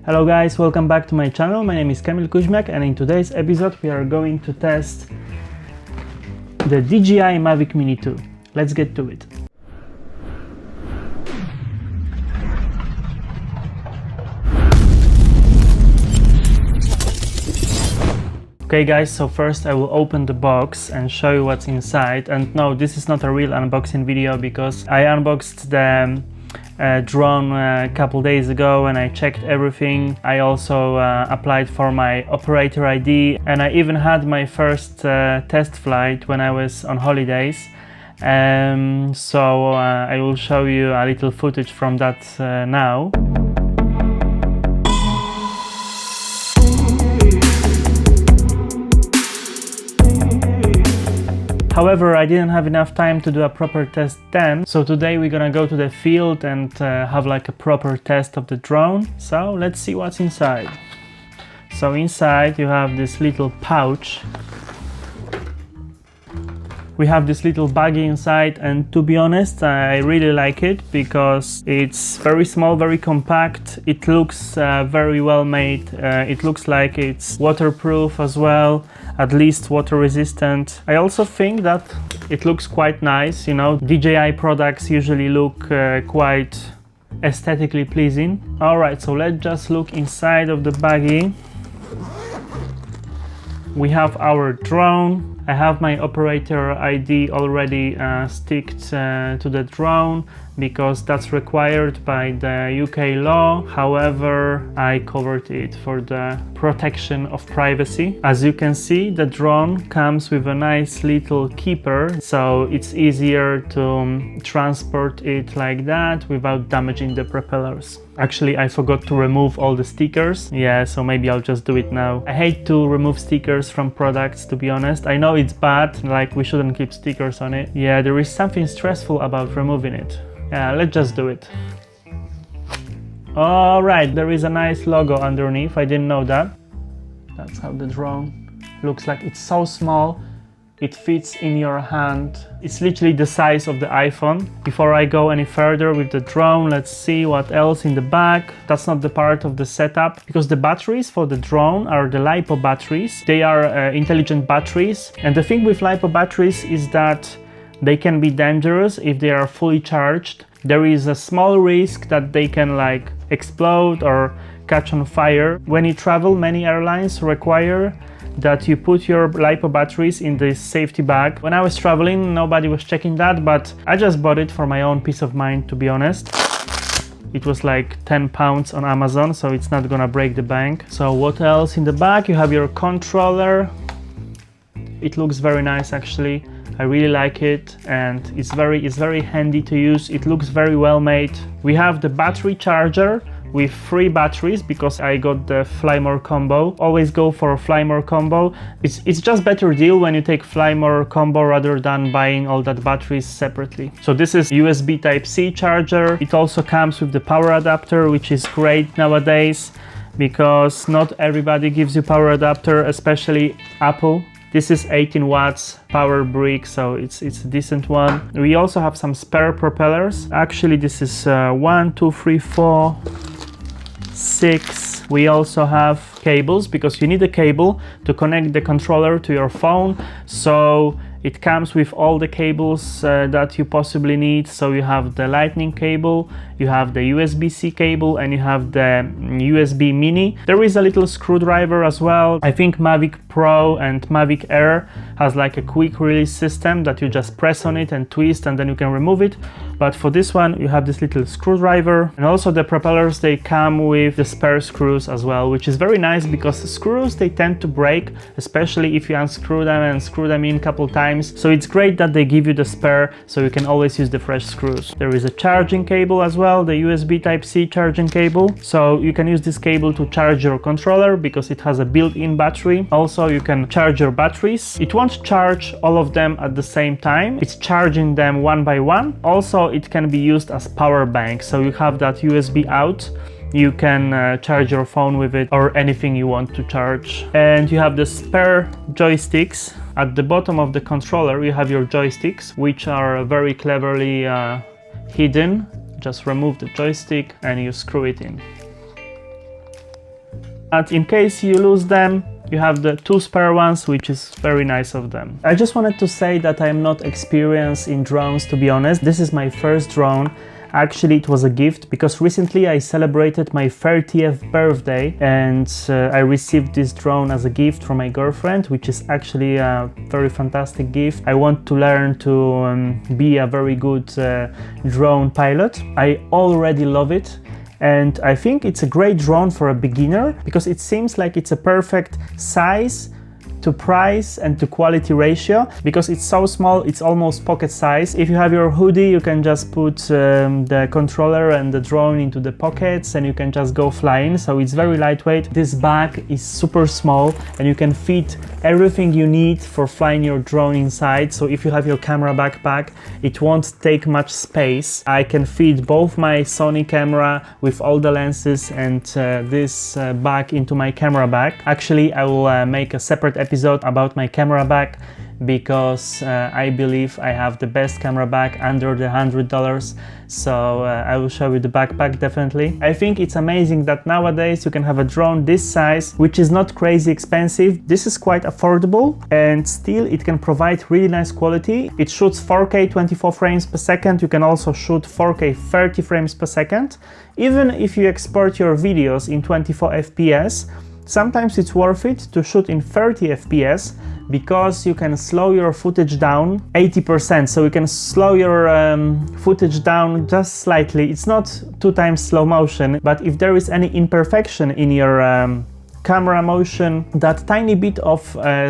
Hello guys, welcome back to my channel. My name is Kamil Kuźmiak and in today's episode we are going to test the DJI Mavic Mini 2. Let's get to it. Okay guys, so first I will open the box and show you what's inside. And no, this is not a real unboxing video because I unboxed the drone a couple days ago and I checked everything. I also applied for my operator ID and I even had my first test flight when I was on holidays. So I will show you a little footage from that now. However, I didn't have enough time to do a proper test then, so today we're gonna go to the field and have like a proper test of the drone. So let's see what's inside. So inside you have this little pouch. We have this little baggie inside, and to be honest, I really like it because it's very small, very compact. It looks very well made. It looks like it's waterproof as well, at least water resistant. I also think that it looks quite nice. You know, DJI products usually look quite aesthetically pleasing. All right, so let's just look inside of the baggie. We have our drone. I have my operator ID already sticked to the drone because that's required by the UK law. However, I covered it for the protection of privacy. As you can see, the drone comes with a nice little keeper, so it's easier to transport it like that without damaging the propellers. Actually, I forgot to remove all the stickers. Yeah, so maybe I'll just do it now. I hate to remove stickers from products, to be honest. I know it's bad, like we shouldn't keep stickers on it. Yeah, there is something stressful about removing it. Yeah, let's just do it. All right, there is a nice logo underneath. I didn't know that. That's how the drone looks like. It's so small. It fits in your hand. It's literally the size of the iPhone. Before I go any further with the drone, let's see what else in the back. That's not the part of the setup because the batteries for the drone are the LiPo batteries. They are intelligent batteries. And the thing with LiPo batteries is that they can be dangerous if they are fully charged. There is a small risk that they can like explode or catch on fire. When you travel, many airlines require that you put your LiPo batteries in this safety bag. When I was traveling, nobody was checking that, but I just bought it for my own peace of mind, to be honest. It was like 10 pounds on Amazon, so it's not gonna break the bank. So what else in the back? You have your controller. It looks very nice actually. I really like it and it's very handy to use. It looks very well made. We have the battery charger with 3 batteries because I got the Fly More combo. Always go for a Fly More combo. It's just better deal when you take Fly More combo rather than buying all that batteries separately. So this is USB Type-C charger. It also comes with the power adapter, which is great nowadays because not everybody gives you power adapter, especially Apple. This is 18 watts power brick, so it's a decent one. We also have some spare propellers. Actually, this is 1, 2, 3, 4, 6. We also have cables because you need a cable to connect the controller to your phone. So it comes with all the cables that you possibly need. So you have the lightning cable, you have the USB-C cable, and you have the USB Mini. There is a little screwdriver as well. I think Mavic Pro and Mavic Air has like a quick release system that you just press on it and twist and then you can remove it. But for this one, you have this little screwdriver. And also the propellers, they come with the spare screws as well, which is very nice because screws, they tend to break, especially if you unscrew them and screw them in a couple times. So it's great that they give you the spare so you can always use the fresh screws. There is a charging cable as well, the USB Type-C charging cable. So you can use this cable to charge your controller because it has a built-in battery. Also, you can charge your batteries. It won't charge all of them at the same time. It's charging them one by one. Also, it can be used as power bank. So you have that USB out. You can charge your phone with it or anything you want to charge. And you have the spare joysticks. At the bottom of the controller, you have your joysticks, which are very cleverly hidden. Just remove the joystick and you screw it in. But in case you lose them, you have the 2 spare ones, which is very nice of them. I just wanted to say that I'm not experienced in drones, to be honest. This is my first drone. Actually, it was a gift because recently I celebrated my 30th birthday and I received this drone as a gift from my girlfriend, which is actually a very fantastic gift. I want to learn to be a very good drone pilot. I already love it. And I think it's a great drone for a beginner because it seems like it's a perfect size to price and to quality ratio because it's so small, it's almost pocket size. If you have your hoodie, you can just put the controller and the drone into the pockets and you can just go flying. So it's very lightweight. This bag is super small and you can fit everything you need for flying your drone inside. So if you have your camera backpack, it won't take much space. I can fit both my Sony camera with all the lenses and this bag into my camera bag. Actually, I will make a separate episode about my camera bag because I believe I have the best camera bag under the $100. So I will show you the backpack definitely. I think it's amazing that nowadays you can have a drone this size, which is not crazy expensive. This is quite affordable and still it can provide really nice quality. It shoots 4K 24 frames per second. You can also shoot 4K 30 frames per second. Even if you export your videos in 24 FPS, sometimes it's worth it to shoot in 30 FPS because you can slow your footage down 80%. So you can slow your footage down just slightly. It's not 2 times slow motion, but if there is any imperfection in your camera motion, that tiny bit of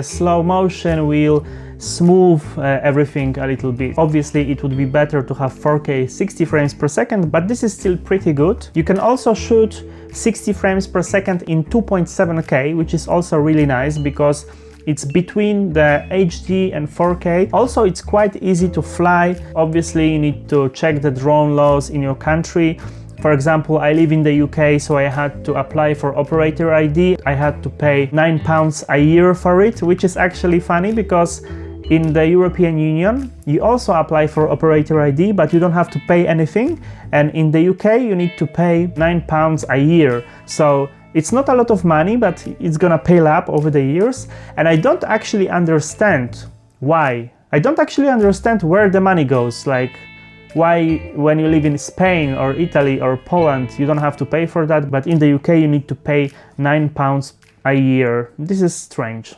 slow motion will smooth everything a little bit. Obviously, it would be better to have 4K 60 frames per second, but this is still pretty good. You can also shoot 60 frames per second in 2.7K, which is also really nice because it's between the HD and 4K. Also, it's quite easy to fly. Obviously, you need to check the drone laws in your country. For example, I live in the UK, so I had to apply for operator ID. I had to pay £9 a year for it, which is actually funny because in the European Union, you also apply for operator ID, but you don't have to pay anything. And in the UK, you need to pay £9 a year. So it's not a lot of money, but it's gonna pile up over the years. And I don't actually understand why. I don't actually understand where the money goes. Like, why when you live in Spain or Italy or Poland, you don't have to pay for that, but in the UK, you need to pay £9 a year. This is strange.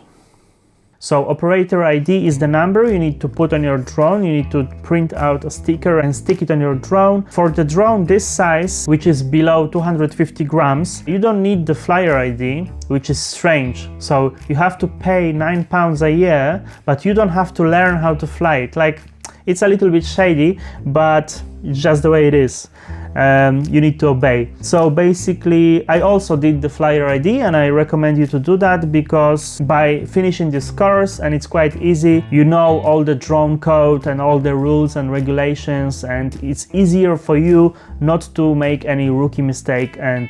So operator ID is the number you need to put on your drone. You need to print out a sticker and stick it on your drone. For the drone this size, which is below 250 grams, you don't need the flyer ID, which is strange. So you have to pay £9 a year, but you don't have to learn how to fly it. Like, it's a little bit shady, but it's just the way it is. You need to obey. So basically, I also did the flyer ID and I recommend you to do that because by finishing this course, and it's quite easy, you know all the drone code and all the rules and regulations, and it's easier for you not to make any rookie mistake and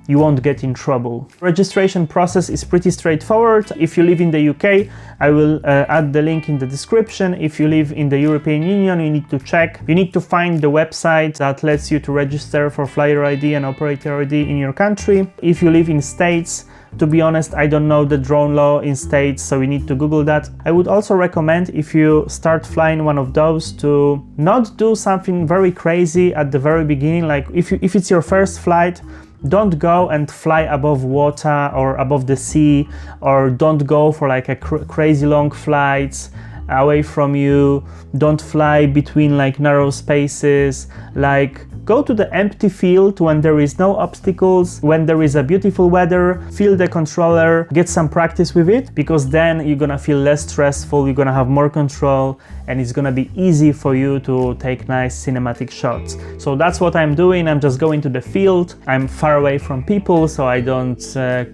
you won't get in trouble. Registration process is pretty straightforward. If you live in the UK, I will add the link in the description. If you live in the European Union, you need to check. You need to find the website that lets you to register for flyer ID and operator ID in your country. If you live in States, to be honest, I don't know the drone law in States, so you need to Google that. I would also recommend, if you start flying one of those, to not do something very crazy at the very beginning. Like if it's your first flight, don't go and fly above water or above the sea, or don't go for like a crazy long flights away from you. Don't fly between like narrow spaces. Like, go to the empty field when there is no obstacles, when there is a beautiful weather, feel the controller, get some practice with it, because then you're gonna feel less stressful, you're gonna have more control, and it's gonna be easy for you to take nice cinematic shots. So that's what I'm doing. I'm just going to the field. I'm far away from people, so I don't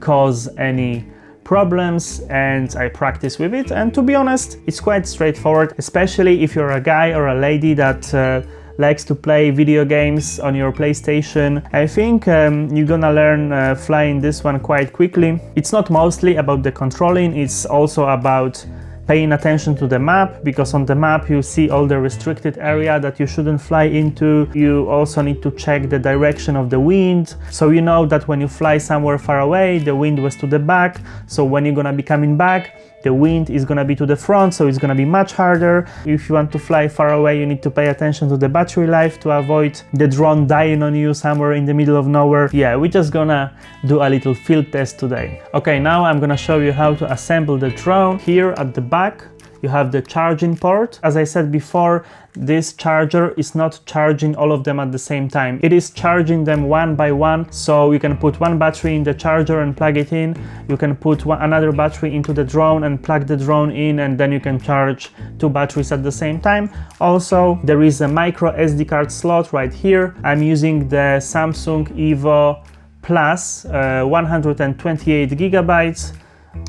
cause any problems, and I practice with it. And to be honest, it's quite straightforward, especially if you're a guy or a lady that likes to play video games on your PlayStation. I think you're gonna learn flying this one quite quickly. It's not mostly about the controlling, it's also about paying attention to the map, because on the map you see all the restricted area that you shouldn't fly into. You also need to check the direction of the wind, so you know that when you fly somewhere far away, the wind was to the back, so when you're gonna be coming back, the wind is gonna be to the front, so it's gonna be much harder. If you want to fly far away, you need to pay attention to the battery life to avoid the drone dying on you somewhere in the middle of nowhere. Yeah, we're just gonna do a little field test today. Okay, now I'm gonna show you how to assemble the drone. Here at the back, you have the charging port. As I said before, this charger is not charging all of them at the same time. It is charging them one by one. So you can put one battery in the charger and plug it in. You can put another battery into the drone and plug the drone in, and then you can charge two batteries at the same time. Also, there is a micro SD card slot right here. I'm using the Samsung Evo Plus 128 gigabytes.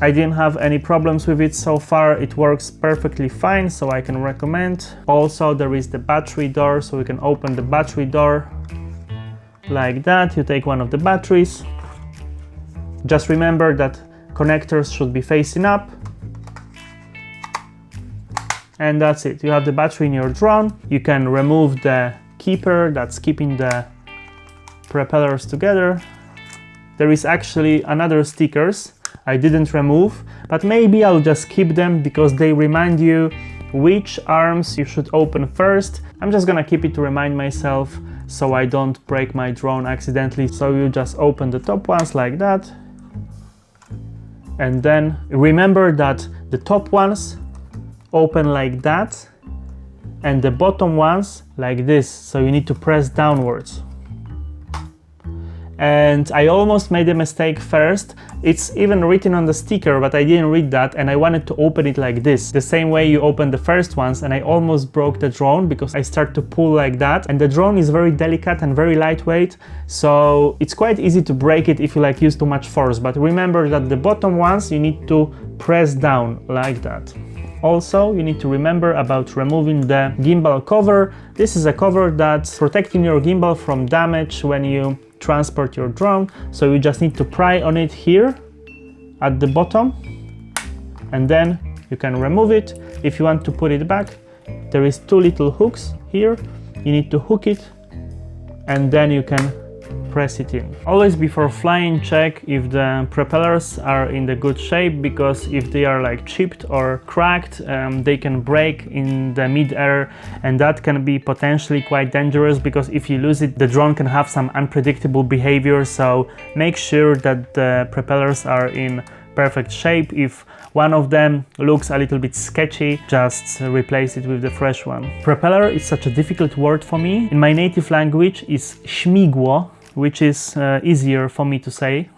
I didn't have any problems with it so far. It works perfectly fine, so I can recommend. Also, there is the battery door, so you can open the battery door like that. You take one of the batteries. Just remember that connectors should be facing up. And that's it. You have the battery in your drone. You can remove the keeper that's keeping the propellers together. There is actually another stickers I didn't remove, but maybe I'll just keep them because they remind you which arms you should open first. I'm just gonna keep it to remind myself so I don't break my drone accidentally. So you just open the top ones like that, and then remember that the top ones open like that and the bottom ones like this, so you need to press downwards. And I almost made a mistake first. It's even written on the sticker, but I didn't read that, and I wanted to open it like this, the same way you open the first ones, and I almost broke the drone because I start to pull like that, and the drone is very delicate and very lightweight, so it's quite easy to break it if you like use too much force. But remember that the bottom ones you need to press down like that. Also, you need to remember about removing the gimbal cover. This is a cover that's protecting your gimbal from damage when you transport your drone. So you just need to pry on it here at the bottom, and then you can remove it. If you want to put it back, there is two little hooks here. You need to hook it, and then you can press it in. Always before flying, check if the propellers are in the good shape, because if they are like chipped or cracked, they can break in the mid-air, and that can be potentially quite dangerous, because if you lose it, the drone can have some unpredictable behavior. So make sure that the propellers are in perfect shape. If one of them looks a little bit sketchy, just replace it with the fresh one. Propeller is such a difficult word for me. In my native language is śmigło, which is easier for me to say.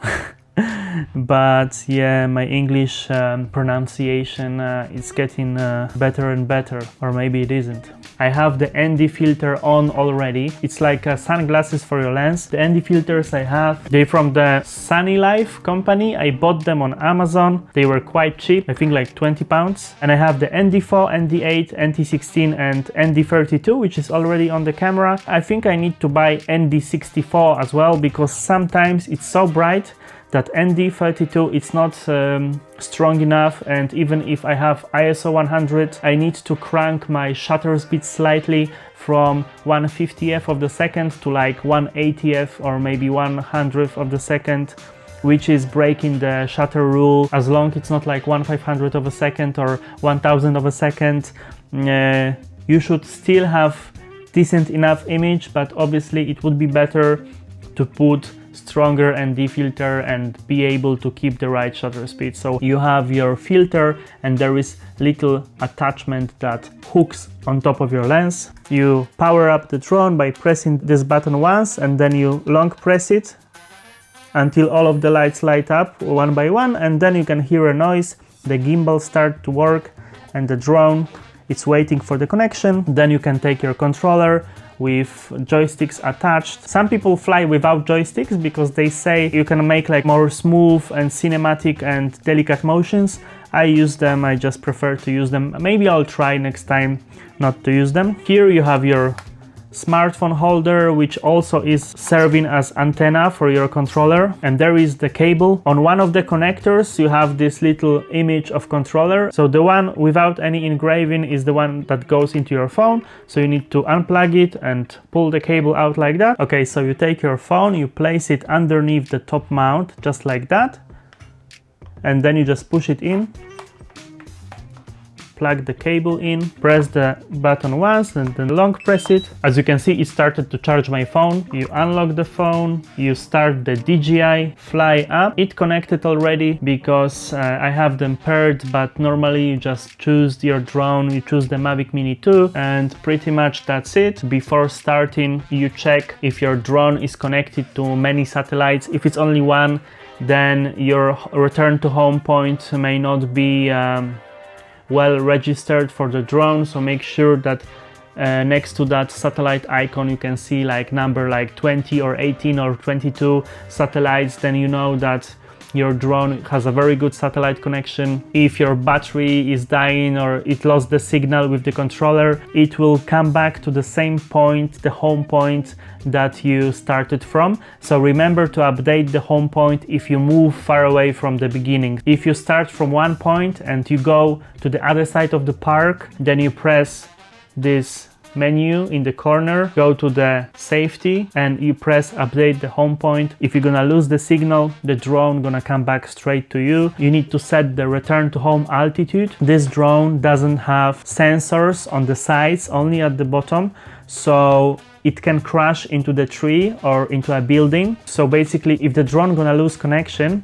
But yeah, my English pronunciation is getting better and better, or maybe it isn't. I have the ND filter on already. It's like sunglasses for your lens. The ND filters I have, they're from the Sunny Life company. I bought them on Amazon. They were quite cheap, I think like 20 pounds. And I have the ND4, ND8, NT16 and ND32, which is already on the camera. I think I need to buy ND64 as well, because sometimes it's so bright that ND32 it's not strong enough, and even if I have ISO 100, I need to crank my shutter speed slightly from 1/50th of the second to like 1/80th or maybe 1/100th of the second, which is breaking the shutter rule. As long as it's not like 1/500th of a second or 1,000th of a second, you should still have decent enough image, but obviously it would be better to put stronger ND filter and be able to keep the right shutter speed. So you have your filter, and there is little attachment that hooks on top of your lens. You power up the drone by pressing this button once, and then you long press it until all of the lights light up one by one, and then you can hear a noise. The gimbal start to work, and the drone it's waiting for the connection. Then you can take your controller with joysticks attached. Some people fly without joysticks because they say you can make like more smooth and cinematic and delicate motions. I use them, I just prefer to use them. Maybe I'll try next time not to use them. Here you have your smartphone holder, which also is serving as antenna for your controller, and there is the cable. On one of the connectors you have this little image of controller, so the one without any engraving is the one that goes into your phone, so you need to unplug it and pull the cable out like that. Okay, so you take your phone, you place it underneath the top mount just like that, and then you just push it in, plug the cable in, press the button once and then long press it. As you can see, it started to charge my phone. You unlock the phone, you start the DJI Fly app. It connected already because I have them paired, but normally you just choose your drone, you choose the Mavic Mini 2, and pretty much that's it. Before starting, you check if your drone is connected to many satellites. If it's only one, then your return to home point may not be well registered for the drone, so make sure that next to that satellite icon you can see like number like 20 or 18 or 22 satellites, then you know that your drone has a very good satellite connection. If your battery is dying or it lost the signal with the controller, it will come back to the same point, the home point that you started from. So remember to update the home point if you move far away from the beginning. If you start from one point and you go to the other side of the park, then you press this menu in the corner, go to the safety and you press update the home point. If you're gonna lose the signal, the drone gonna come back straight to you. You need to set the return to home altitude. This drone doesn't have sensors on the sides, only at the bottom, so it can crash into the tree or into a building. So basically, if the drone gonna lose connection,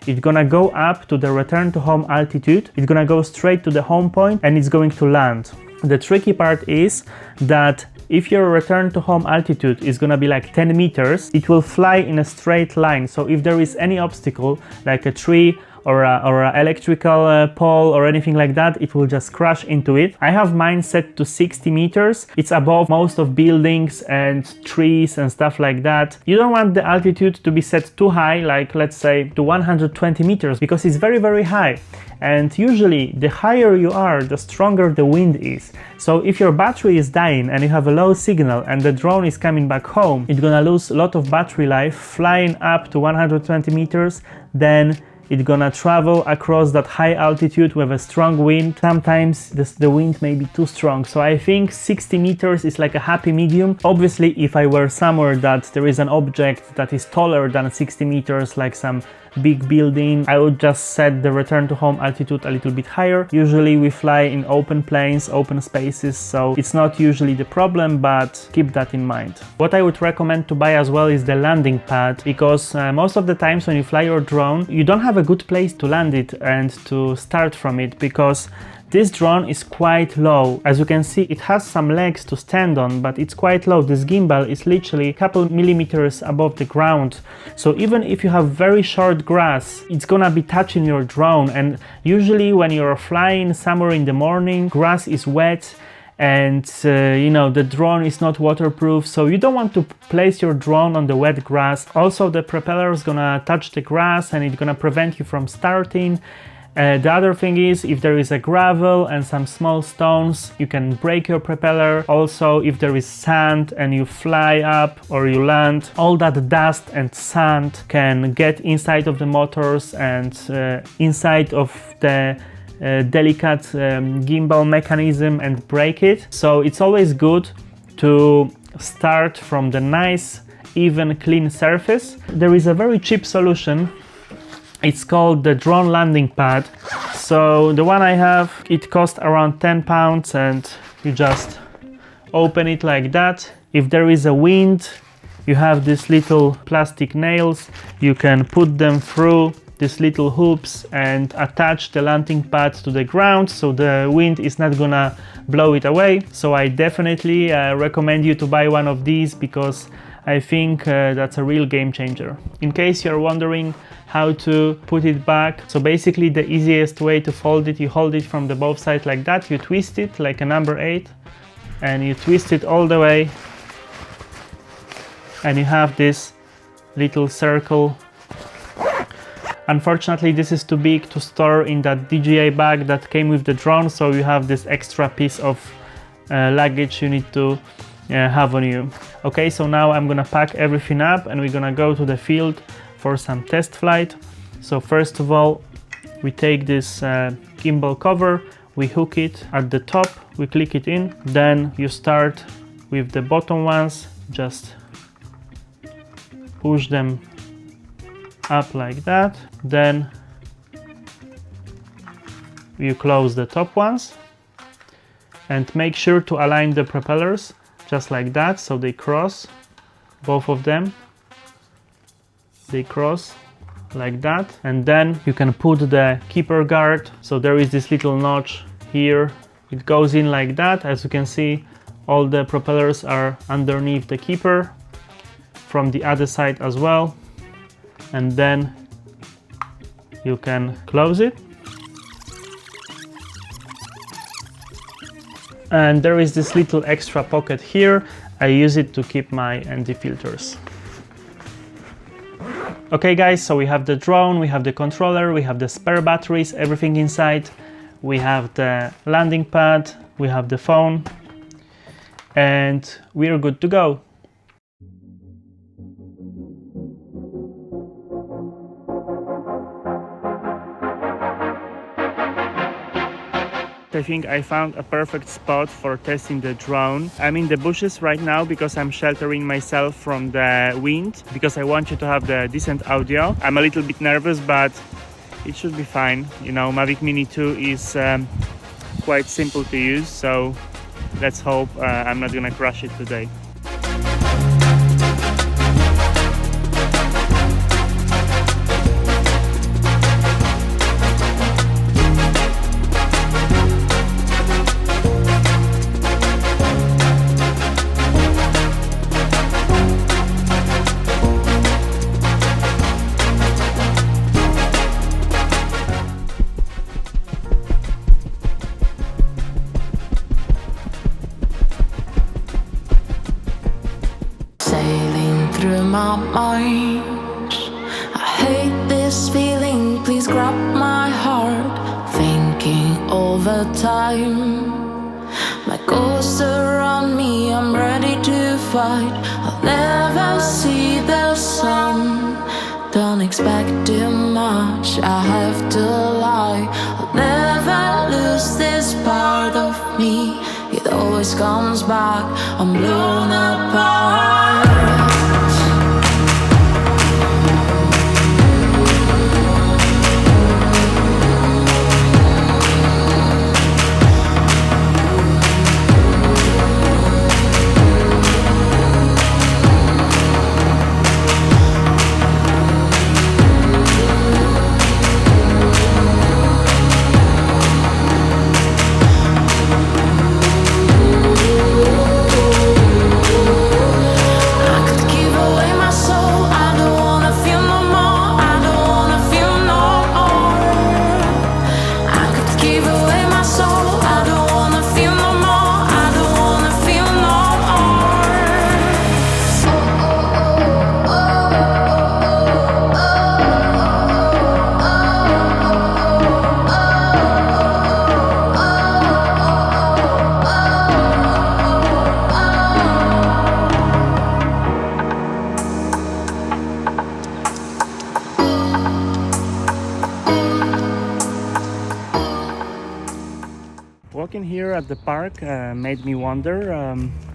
it's gonna go up to the return to home altitude, it's gonna go straight to the home point and it's going to land. The tricky part is that if your return to home altitude is gonna be like 10 meters, it will fly in a straight line. So if there is any obstacle, like a tree or a electrical pole or anything like that, it will just crash into it. I have mine set to 60 meters. It's above most of buildings and trees and stuff like that. You don't want the altitude to be set too high, like let's say to 120 meters, because it's very, very high. And usually the higher you are, the stronger the wind is. So if your battery is dying and you have a low signal and the drone is coming back home, it's gonna lose a lot of battery life flying up to 120 meters, then it's gonna travel across that high altitude with a strong wind. Sometimes the wind may be too strong. So I think 60 meters is like a happy medium. Obviously, if I were somewhere that there is an object that is taller than 60 meters, like some big building, I would just set the return to home altitude a little bit higher. Usually we fly in open plains, open spaces, so it's not usually the problem, but keep that in mind. What I would recommend to buy as well is the landing pad, because most of the times when you fly your drone, you don't have a good place to land it and to start from it, because this drone is quite low. As you can see, it has some legs to stand on, but it's quite low. This gimbal is literally a couple millimeters above the ground. So even if you have very short grass, it's gonna be touching your drone. And usually when you're flying somewhere in the morning, grass is wet and you know, the drone is not waterproof, so you don't want to place your drone on the wet grass. Also, the propeller is gonna touch the grass and it's gonna prevent you from starting. The other thing is, if there is a gravel and some small stones, you can break your propeller. Also, if there is sand and you fly up or you land, all that dust and sand can get inside of the motors and inside of the delicate gimbal mechanism and break it. So it's always good to start from the nice, even, clean surface. There is a very cheap solution. It's called the drone landing pad. So the one I have, it costs around £10 and you just open it like that. If there is a wind, you have these little plastic nails. You can put them through these little hoops and attach the landing pad to the ground, so the wind is not gonna blow it away. So I definitely recommend you to buy one of these, because I think that's a real game changer. In case you're wondering how to put it back, so basically the easiest way to fold it, you hold it from the both sides like that, you twist it like a number 8 and you twist it all the way and you have this little circle. Unfortunately, this is too big to store in that DJI bag that came with the drone, so you have this extra piece of luggage you need to have on you. Okay, so now I'm gonna pack everything up and we're gonna go to the field for some test flight. So first of all, we take this gimbal cover, we hook it at the top, we click it in, then you start with the bottom ones, just push them up like that, then you close the top ones and make sure to align the propellers just like that, so they cross, both of them, they cross like that, and then you can put the keeper guard. So there is this little notch here, it goes in like that. As you can see, all the propellers are underneath the keeper, from the other side as well, and then you can close it. And there is this little extra pocket here, I use it to keep my anti-filters. Okay guys, so we have the drone, we have the controller, we have the spare batteries, everything inside. We have the landing pad, we have the phone, and we're good to go. I think I found a perfect spot for testing the drone. I'm in the bushes right now because I'm sheltering myself from the wind, because I want you to have the decent audio. I'm a little bit nervous, but it should be fine. You know, Mavic Mini 2 is quite simple to use, so let's hope I'm not gonna crash it today. Through my mind, I hate this feeling, please grab my heart. Thinking over time, my ghosts around me, I'm ready to fight. I'll never see the sun, don't expect too much, I have to lie. I'll never lose this part of me, it always comes back, I'm blown apart. Walking here at the park made me wonder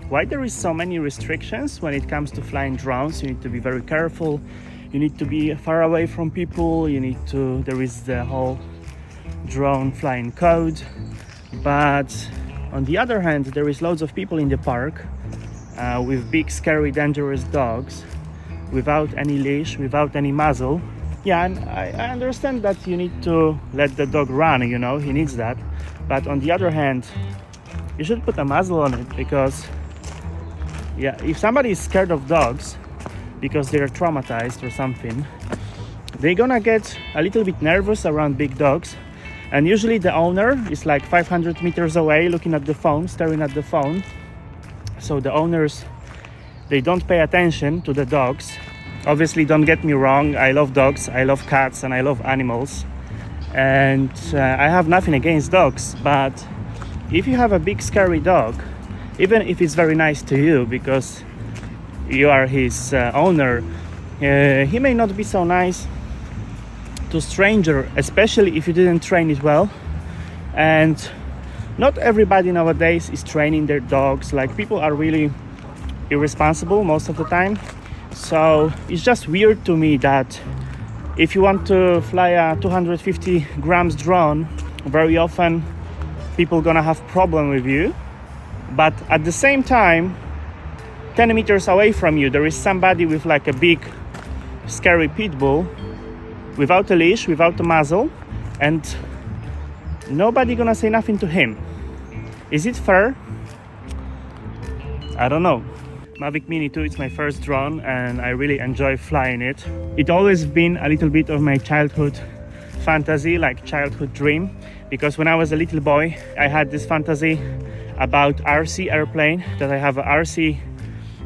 why there is so many restrictions when it comes to flying drones. You need to be very careful, you need to be far away from people, there is the whole drone flying code. But on the other hand, there is loads of people in the park with big, scary, dangerous dogs without any leash, without any muzzle. Yeah, and I understand that you need to let the dog run, you know, he needs that. But on the other hand, you should put a muzzle on it, because yeah, if somebody is scared of dogs because they're traumatized or something, they're gonna get a little bit nervous around big dogs. And usually the owner is like 500 meters away looking at the phone, staring at the phone. So the owners, they don't pay attention to the dogs. Obviously, don't get me wrong, I love dogs, I love cats, and I love animals. And I have nothing against dogs, but if you have a big scary dog even if it's very nice to you because you are his owner, he may not be so nice to stranger, especially if you didn't train it well. And not everybody nowadays is training their dogs. Like, people are really irresponsible most of the time. So it's just weird to me that if you want to fly a 250 grams drone, very often people gonna have problem with you. But at the same time, 10 meters away from you, there is somebody with like a big scary pit bull without a leash, without a muzzle, and nobody gonna say nothing to him. Is it fair? I don't know. Mavic Mini 2, it's my first drone and I really enjoy flying it. It always been a little bit of my childhood fantasy, like childhood dream, because when I was a little boy, I had this fantasy about RC airplane, that I have a RC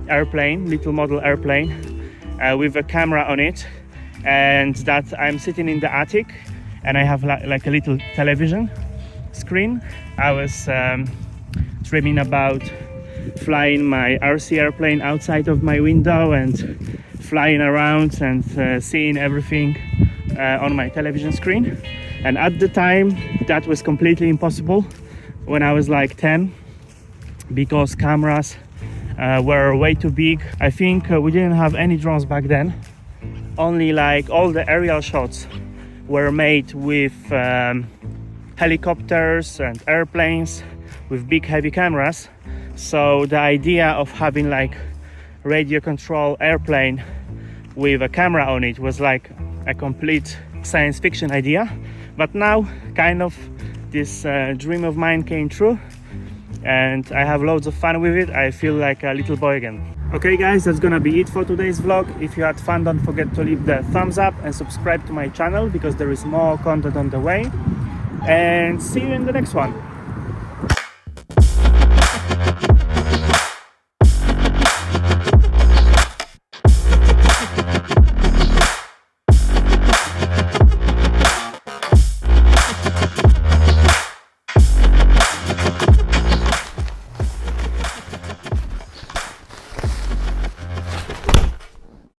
airplane, little model airplane with a camera on it, and that I'm sitting in the attic and I have like a little television screen. I was dreaming about flying my RC airplane outside of my window and flying around and seeing everything on my television screen. And at the time, that was completely impossible when I was like 10, because cameras were way too big. I think we didn't have any drones back then. Only like all the aerial shots were made with helicopters and airplanes with big heavy cameras. So the idea of having like radio control airplane with a camera on it was like a complete science fiction idea. But now kind of this dream of mine came true and I have loads of fun with it. I feel like a little boy again. Okay guys, that's gonna be it for today's vlog. If you had fun, don't forget to leave the thumbs up and subscribe to my channel because there is more content on the way. And see you in the next one.